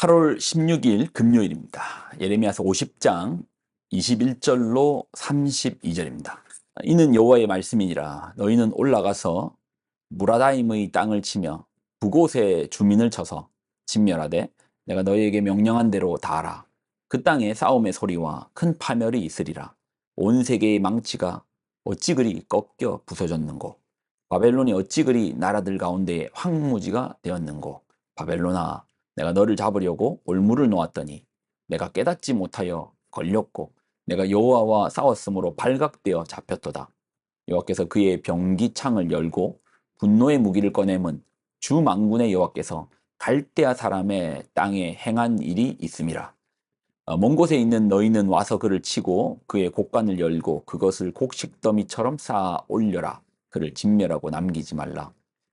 8월 16일 금요일입니다. 예레미야서 50장 21절로 32절입니다. 이는 여호와의 말씀이니라. 너희는 올라가서 무라다임의 땅을 치며 그곳에 주민을 쳐서 진멸하되 내가 너희에게 명령한 대로 다 하라. 그 땅에 싸움의 소리와 큰 파멸이 있으리라. 온 세계의 망치가 어찌 그리 꺾여 부서졌는고, 바벨론이 어찌 그리 나라들 가운데 황무지가 되었는고. 바벨론아, 내가 너를 잡으려고 올무를 놓았더니 내가 깨닫지 못하여 걸렸고 내가 여호와와 싸웠으므로 발각되어 잡혔도다. 여호와께서 그의 병기창을 열고 분노의 무기를 꺼내면 주 만군의 여호와께서 갈대아 사람의 땅에 행한 일이 있음이라. 먼 곳에 있는 너희는 와서 그를 치고 그의 곡간을 열고 그것을 곡식더미처럼 쌓아 올려라. 그를 진멸하고 남기지 말라.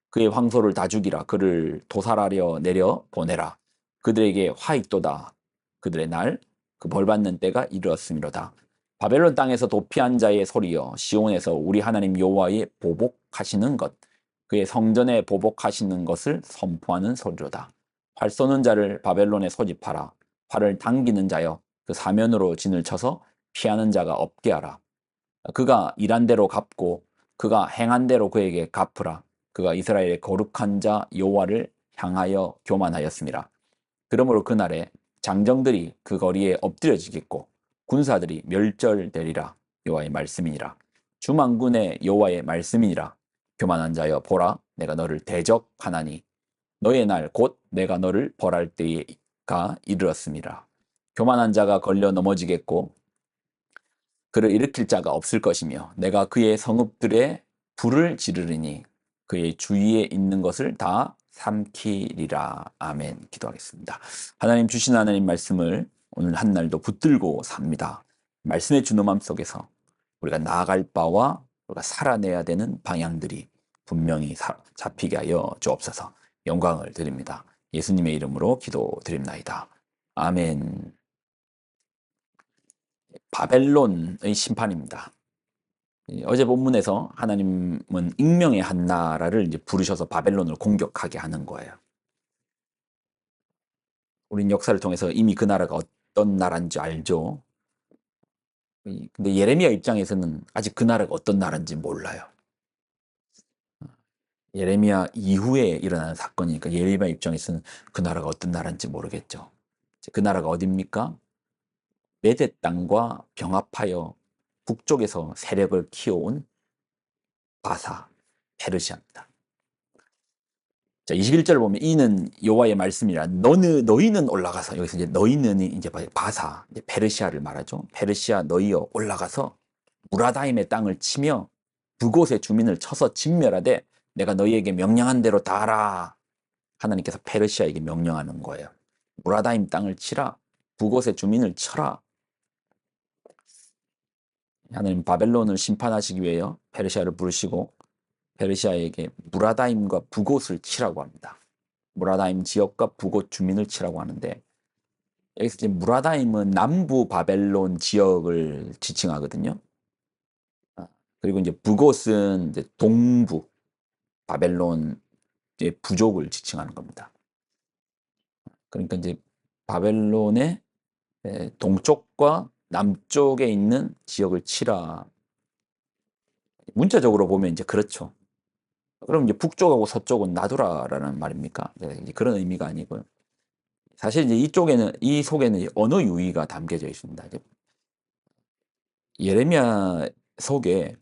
그의 황소를 다 죽이라. 그를 도살하려 내려 보내라. 그들에게 화 있도다. 그들의 날, 그 벌받는 때가 이르렀음이로다. 바벨론 땅에서 도피한 자의 소리여, 시온에서 우리 하나님 여호와의 보복하시는 것, 그의 성전에 보복하시는 것을 선포하는 소리로다. 활 쏘는 자를 바벨론에 소집하라. 활을 당기는 자여, 그 사면으로 진을 쳐서 피하는 자가 없게 하라. 그가 일한 대로 갚고 그가 행한 대로 그에게 갚으라. 그가 이스라엘의 거룩한 자 여호와를 향하여 교만하였습니다. 그러므로 그날에 장정들이 그 거리에 엎드려지겠고 군사들이 멸절되리라. 여호와의 말씀이니라. 주만군의 여호와의 말씀이니라. 교만한 자여, 보라, 내가 너를 대적하나니 너의 날 곧 내가 너를 벌할 때가 이르렀음이라. 교만한 자가 걸려 넘어지겠고 그를 일으킬 자가 없을 것이며 내가 그의 성읍들에 불을 지르리니 그의 주위에 있는 것을 다 삼키리라. 아멘. 기도하겠습니다. 하나님, 주신 하나님 말씀을 오늘 한 날도 붙들고 삽니다. 말씀의 준엄함 속에서 우리가 나아갈 바와 우리가 살아내야 되는 방향들이 분명히 잡히게 하여 주옵소서. 영광을 드립니다. 예수님의 이름으로 기도드립나이다. 아멘. 바벨론의 심판입니다. 어제 본문에서 하나님은 익명의 한 나라를 이제 부르셔서 바벨론을 공격하게 하는 거예요. 우린 역사를 통해서 이미 그 나라가 어떤 나라인지 알죠. 근데 예레미야 입장에서는 아직 그 나라가 어떤 나라인지 몰라요. 예레미야 이후에 일어나는 사건이니까 예레미야 입장에서는 그 나라가 어떤 나라인지 모르겠죠. 그 나라가 어딥니까? 메대 땅과 병합하여 북쪽에서 세력을 키워온 바사, 페르시아입니다. 자, 21절을 보면 이는 여호와의 말씀이라. 너희는 올라가서, 여기서 이제 너희는 이제 바사, 이제 페르시아를 말하죠. 페르시아 너희여 올라가서 무라다임의 땅을 치며 그곳의 주민을 쳐서 진멸하되 내가 너희에게 명령한 대로 다 하라. 하나님께서 페르시아에게 명령하는 거예요. 무라다임 땅을 치라. 그곳의 주민을 쳐라. 하나님 바벨론을 심판하시기 위하여 페르시아를 부르시고 페르시아에게 무라다임과 북곳을 치라고 합니다. 무라다임 지역과 북곳 주민을 치라고 하는데, 여기서 이제 무라다임은 남부 바벨론 지역을 지칭하거든요. 그리고 이제 북곳은 이제 동부 바벨론의 부족을 지칭하는 겁니다. 그러니까 이제 바벨론의 동쪽과 남쪽에 있는 지역을 치라. 문자적으로 보면 이제 그렇죠. 그럼 이제 북쪽하고 서쪽은 놔두라라는 말입니까? 네, 이제 그런 의미가 아니고요. 사실 이제 이 속에는 언어 유희가 담겨져 있습니다. 이제 예레미야 속에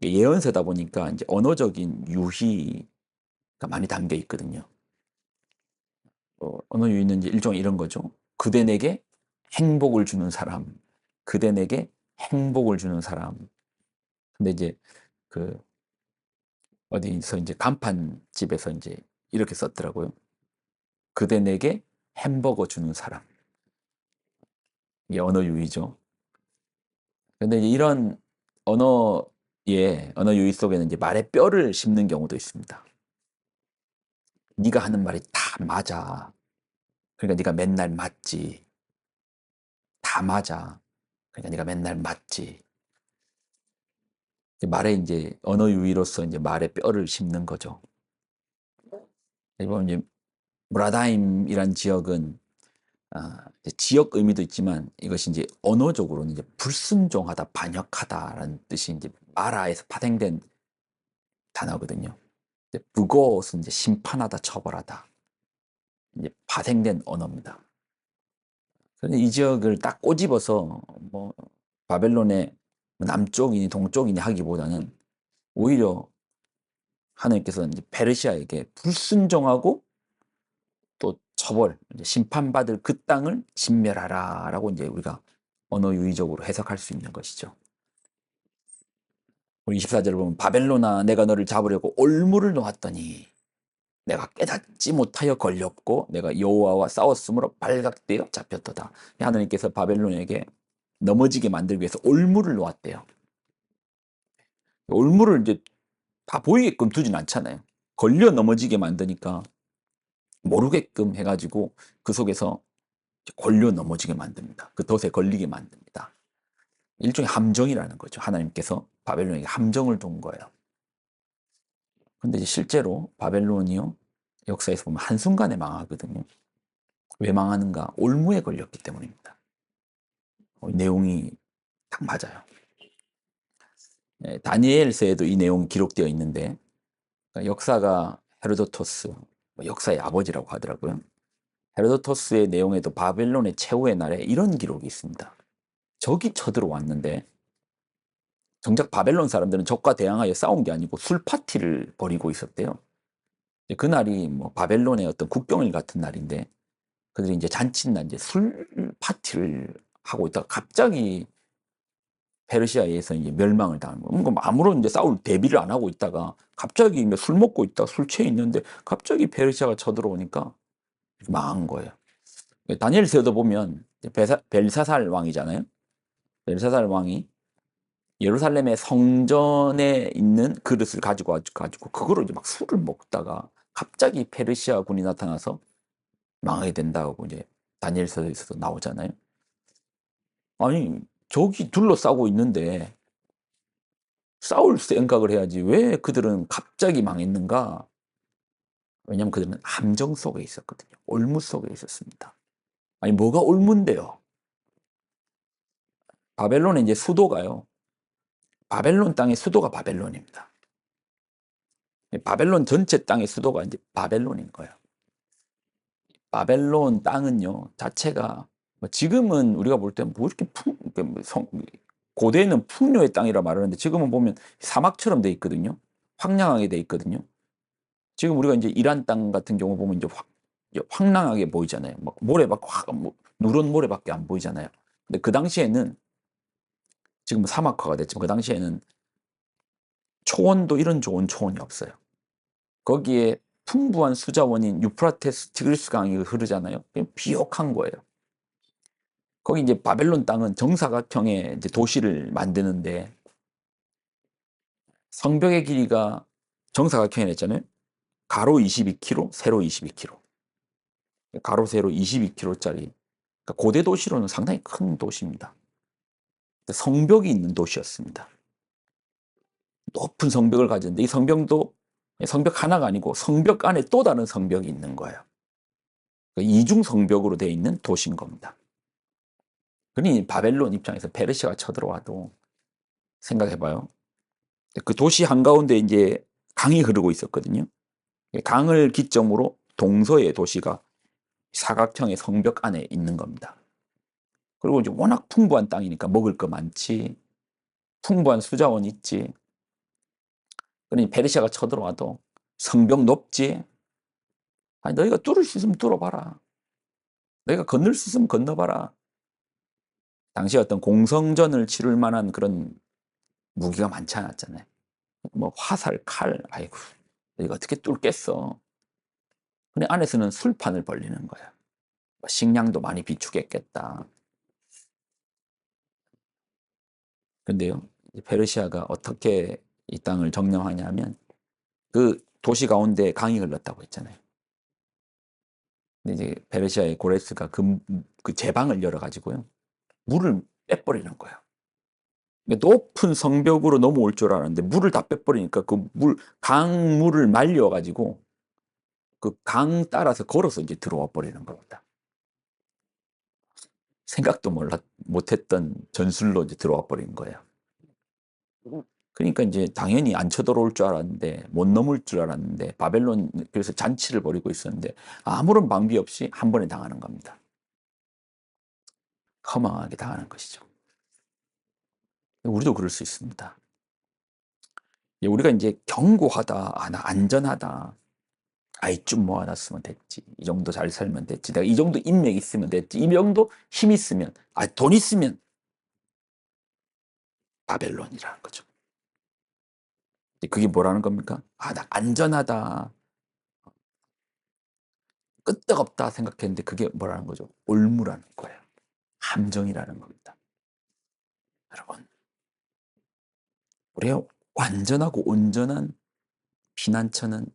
예언서다 보니까 이제 언어적인 유희가 많이 담겨 있거든요. 언어 유희는 이제 일종의 이런 거죠. 그대 내게 행복을 주는 사람, 그대 내게 행복을 주는 사람. 근데 이제 그 어디서 이제 간판집에서 이제 이렇게 썼더라고요. 그대 내게 햄버거 주는 사람. 이게 언어 유희죠. 근데 이제 이런 언어 유희 속에는 이제 말에 뼈를 씹는 경우도 있습니다. 네가 하는 말이 다 맞아. 그러니까 네가 맨날 맞지. 다 맞아. 그러니까 네가 맨날 맞지. 말에 이제 언어 유희로서 이제 말에 뼈를 씹는 거죠. 이번 이제 무라다임이란 지역은 지역 의미도 있지만 이것이 이제 언어적으로는 이제 불순종하다, 반역하다라는 뜻이 이제 마라에서 파생된 단어거든요. 브고스는 이제 심판하다, 처벌하다. 이제 파생된 언어입니다. 그런데 이 지역을 딱 꼬집어서 뭐 바벨론의 남쪽이니 동쪽이니 하기보다는 오히려 하나님께서 이제 페르시아에게 불순종하고 또 처벌, 이제 심판받을 그 땅을 진멸하라라고 이제 우리가 언어 유의적으로 해석할 수 있는 것이죠. 우리 24절을 보면 바벨론아 내가 너를 잡으려고 올무를 놓았더니 내가 깨닫지 못하여 걸렸고 내가 여호와와 싸웠으므로 발각되어 잡혔도다. 하나님께서 바벨론에게 넘어지게 만들기 위해서 올무를 놓았대요. 올무를 이제 다 보이게끔 두진 않잖아요. 걸려 넘어지게 만드니까 모르게끔 해가지고 그 속에서 걸려 넘어지게 만듭니다. 그 덫에 걸리게 만듭니다. 일종의 함정이라는 거죠. 하나님께서 바벨론에게 함정을 둔 거예요. 근데 실제로 바벨론이요, 역사에서 보면 한순간에 망하거든요. 왜 망하는가? 올무에 걸렸기 때문입니다. 내용이 딱 맞아요. 다니엘서에도 이 내용이 기록되어 있는데, 역사가 헤로도토스, 역사의 아버지라고 하더라고요. 헤로도토스의 내용에도 바벨론의 최후의 날에 이런 기록이 있습니다. 적이 쳐들어왔는데 정작 바벨론 사람들은 적과 대항하여 싸운 게 아니고 술 파티를 벌이고 있었대요. 그날이 뭐 바벨론의 어떤 국경일 같은 날인데 그들이 이제 잔칫날 이제 술 파티를 하고 있다가 갑자기 페르시아에서 이제 멸망을 당한 거예요. 그러니까 아무런 이제 싸울 대비를 안 하고 있다가 갑자기 술 먹고 있다 술 취해 있는데 갑자기 페르시아가 쳐들어오니까 망한 거예요. 다니엘서도 보면 벨사살 왕이잖아요. 벨사살 왕이 예루살렘의 성전에 있는 그릇을 가지고 그거를 이제 막 술을 먹다가 갑자기 페르시아 군이 나타나서 망하게 된다고 이제 다니엘서에서도 나오잖아요. 아니 적이 둘러싸고 있는데 싸울 생각을 해야지 왜 그들은 갑자기 망했는가? 왜냐하면 그들은 함정 속에 있었거든요. 올무 속에 있었습니다. 아니 뭐가 올무인데요? 바벨론의 이제 수도가요. 바벨론 땅의 수도가 바벨론입니다. 바벨론 전체 땅의 수도가 이제 바벨론인 거예요. 바벨론 땅은요 자체가 지금은 우리가 볼 때는 뭐 이렇게 고대에는 풍요의 땅이라 말하는데 지금은 보면 사막처럼 돼 있거든요. 황량하게 돼 있거든요. 지금 우리가 이제 이란 땅 같은 경우 보면 이제 황량하게 보이잖아요. 막 모래밖에 누런 모래밖에 안 보이잖아요. 근데 그 당시에는 지금 사막화가 됐지만 그 당시에는 초원도 이런 좋은 초원이 없어요. 거기에 풍부한 수자원인 유프라테스 티그리스 강이 흐르잖아요. 비옥한 거예요. 거기 이제 바벨론 땅은 정사각형의 이제 도시를 만드는데 성벽의 길이가 정사각형이랬잖아요. 가로 22km, 세로 22km. 가로 세로 22km짜리. 그러니까 고대 도시로는 상당히 큰 도시입니다. 성벽이 있는 도시였습니다. 높은 성벽을 가졌는데 이 성벽도 성벽 하나가 아니고 성벽 안에 또 다른 성벽이 있는 거예요. 그러니까 이중 성벽으로 되어 있는 도시인 겁니다. 그러니 바벨론 입장에서 페르시아가 쳐들어와도 생각해봐요. 그 도시 한가운데 이제 강이 흐르고 있었거든요. 강을 기점으로 동서의 도시가 사각형의 성벽 안에 있는 겁니다. 그리고 이제 워낙 풍부한 땅이니까 먹을 거 많지, 풍부한 수자원 있지. 그러니 페르시아가 쳐들어와도 성벽 높지. 아니 너희가 뚫을 수 있으면 뚫어봐라. 너희가 건널 수 있으면 건너봐라. 당시 어떤 공성전을 치를 만한 그런 무기가 많지 않았잖아요. 뭐 화살, 칼, 아이고 너희가 어떻게 뚫겠어. 근데 안에서는 술판을 벌리는 거야. 식량도 많이 비축했겠다. 근데요, 페르시아가 어떻게 이 땅을 점령하냐면 그 도시 가운데 강이 흘렀다고 했잖아요. 근데 이제 페르시아의 고레스가 그 제방을 열어가지고요, 물을 빼버리는 거예요. 높은 성벽으로 넘어올 줄 알았는데 물을 다 빼버리니까 강물을 말려가지고 그 강 따라서 걸어서 이제 들어와 버리는 겁니다. 생각도 못했던 전술로 이제 들어와 버린 거예요. 그러니까 이제 당연히 안 쳐들어올 줄 알았는데, 못 넘을 줄 알았는데, 바벨론 그래서 잔치를 벌이고 있었는데 아무런 방비 없이 한 번에 당하는 겁니다. 허망하게 당하는 것이죠. 우리도 그럴 수 있습니다. 우리가 이제 견고하다, 나 안전하다, 이쯤 모아놨으면 됐지, 이 정도 잘 살면 됐지, 내가 이 정도 인맥 있으면 됐지, 이 정도 힘 있으면, 돈 있으면, 바벨론이라는 거죠. 그게 뭐라는 겁니까? 나 안전하다, 끄떡없다 생각했는데 그게 뭐라는 거죠? 올무라는 거예요. 함정이라는 겁니다. 여러분, 우리의 완전하고 온전한 피난처는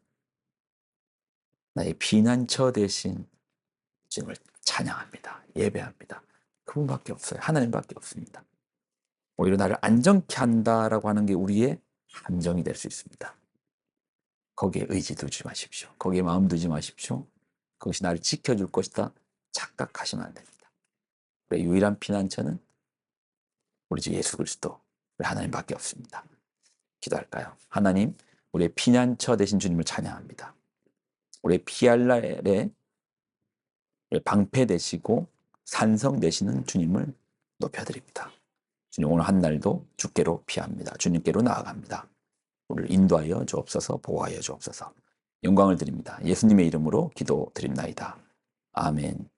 나의 피난처 대신 주님을 찬양합니다. 예배합니다. 그분밖에 없어요. 하나님밖에 없습니다. 오히려 나를 안정케 한다라고 하는 게 우리의 함정이 될 수 있습니다. 거기에 의지 두지 마십시오. 거기에 마음 두지 마십시오. 그것이 나를 지켜줄 것이다 착각하시면 안 됩니다. 우리의 유일한 피난처는 우리 주 예수 그리스도, 우리 하나님밖에 없습니다. 기도할까요? 하나님, 우리의 피난처 되신 주님을 찬양합니다. 우리의 피할 날에 방패 되시고 산성 되시는 주님을 높여드립니다. 주님, 오늘 한 날도 주께로 피합니다. 주님께로 나아갑니다. 우리를 인도하여 주옵소서, 보호하여 주옵소서. 영광을 드립니다. 예수님의 이름으로 기도드립나이다. 아멘.